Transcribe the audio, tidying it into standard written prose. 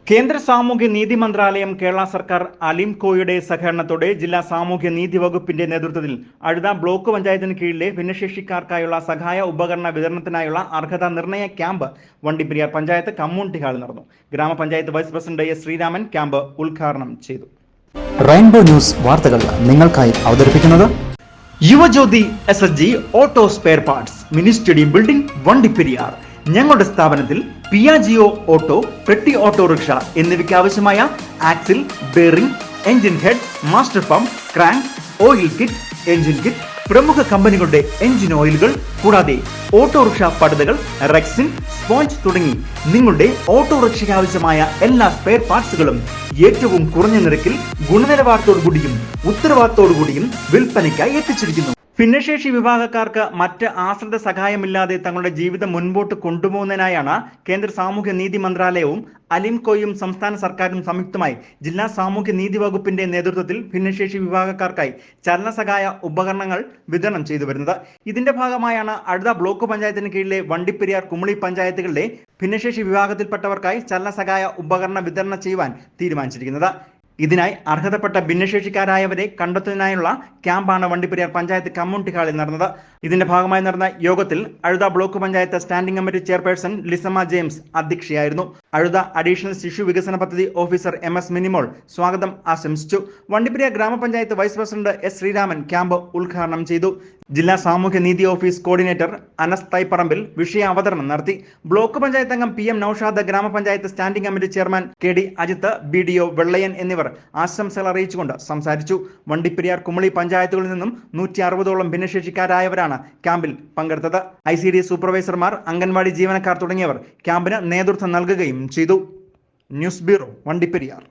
കേന്ദ്ര സാമൂഹ്യ നീതി മന്ത്രാലയം കേരള സർക്കാർ അലിംകോയുടെ സഹകരണത്തോടെ ജില്ലാ സാമൂഹ്യ നീതി വകുപ്പിന്റെ നേതൃത്വത്തിൽ അഴുത ബ്ലോക്ക് പഞ്ചായത്തിന് കീഴിലെ ഭിന്നശേഷിക്കാർക്കായുള്ള സഹായ ഉപകരണ വിതരണത്തിനായുള്ള അർഹതാ നിർണയ ക്യാമ്പ് വണ്ടിപ്പെരിയാർ പഞ്ചായത്ത് കമ്മ്യൂണിറ്റി ഹാളിൽ നടന്നു. ഗ്രാമപഞ്ചായത്ത് vice president S Sreeraman camp ഉദ്ഘാടനം ചെയ്തു. റെയിൻബോ ന്യൂസ് വാർത്തകൾ നിങ്ങൾക്കായി അവതരിപ്പിക്കുന്നത് Yuvajyothi SSG auto spare parts, mini stadium building, Vandiperiyar. ഞങ്ങളുടെ സ്ഥാപനത്തിൽ പിയാജിയോ ഓട്ടോ, പെട്ടി ഓട്ടോറിക്ഷ എന്നിവയ്ക്ക് ആവശ്യമായ axle, bearing, engine head, master pump, crank, oil kit, engine kit, പ്രമുഖ കമ്പനികളുടെ എഞ്ചിൻ ഓയിലുകൾ, കൂടാതെ ഓട്ടോറിക്ഷ പടുതകൾ, റെക്സിൻ, സ്പോഞ്ച് തുടങ്ങി നിങ്ങളുടെ ഓട്ടോറിക്ഷയ്ക്ക് ആവശ്യമായ എല്ലാ സ്പെയർ പാർട്സുകളും ഏറ്റവും കുറഞ്ഞ നിരക്കിൽ ഗുണനിലവാരത്തോടുകൂടിയും ഉത്തരവാദിത്തോടുകൂടിയും വിൽപ്പനയ്ക്കായി എത്തിച്ചിരിക്കുന്നു. ഭിന്നശേഷി വിഭാഗക്കാർക്ക് മറ്റ് ആശ്രിത സഹായമില്ലാതെ തങ്ങളുടെ ജീവിതം മുൻപോട്ട് കൊണ്ടുപോകുന്നതിനായാണ് കേന്ദ്ര സാമൂഹ്യ നീതി മന്ത്രാലയവും അലിംകോയും സംസ്ഥാന സർക്കാരും സംയുക്തമായി ജില്ലാ സാമൂഹ്യ നീതി വകുപ്പിന്റെ നേതൃത്വത്തിൽ ഭിന്നശേഷി വിഭാഗക്കാർക്കായി ചലനസഹായ ഉപകരണങ്ങൾ വിതരണം ചെയ്തു വരുന്നത്. ഇതിന്റെ ഭാഗമായാണ് അഴുത ബ്ലോക്ക് പഞ്ചായത്തിന് കീഴിലെ വണ്ടിപ്പെരിയാർ, കുമളി പഞ്ചായത്തുകളിലെ ഭിന്നശേഷി വിഭാഗത്തിൽപ്പെട്ടവർക്കായി ചലനസഹായ ഉപകരണ വിതരണം ചെയ്യുവാൻ തീരുമാനിച്ചിരിക്കുന്നത്. ഇതിനായി അർഹതപ്പെട്ട ഭിന്നശേഷിക്കാരായവരെ കണ്ടെത്തുന്നതിനായുള്ള ക്യാമ്പാണ് വണ്ടിപ്പെരിയാർ പഞ്ചായത്ത് കമ്മ്യൂണിറ്റി ഹാളിൽ നടന്നത്. ഇതിന്റെ ഭാഗമായി നടന്ന യോഗത്തിൽ Azhutha block panchayat standing committee chairperson Lissamma James അധ്യക്ഷയായിരുന്നു. അഴുത അഡീഷണൽ ശിശു വികസന പദ്ധതി ഓഫീസർ MS മിനിമോൾ സ്വാഗതം ആശംസിച്ചു. വണ്ടിപ്പെരിയാർ ഗ്രാമപഞ്ചായത്ത് vice president S Sreeraman camp ഉദ്ഘാടനം ചെയ്തു. ജില്ലാ സാമൂഹ്യ നീതി ഓഫീസ് കോർഡിനേറ്റർ അനസ് തൈപ്പറമ്പിൽ വിഷയാവതരണം നടത്തി. ബ്ലോക്ക് പഞ്ചായത്ത് അംഗം PM നൌഷാദ്, ഗ്രാമപഞ്ചായത്ത് standing committee chairman KD Ajith, BDO Vellayan എന്നിവർ ആശംസകൾ അറിയിച്ചുകൊണ്ട് സംസാരിച്ചു. വണ്ടിപ്പെരിയാർ, കുമളി പഞ്ചായത്തുകളിൽ നിന്നും 160ഓളം ഭിന്നശേഷിക്കാരായവരാണ് ക്യാമ്പിൽ പങ്കെടുത്തത്. ICD സൂപ്പർവൈസർമാർ, അംഗൻവാടി ജീവനക്കാർ തുടങ്ങിയവർ ക്യാമ്പിന് നേതൃത്വം നൽകുകയും ചെയ്തു. News bureau, Vandiperiyar.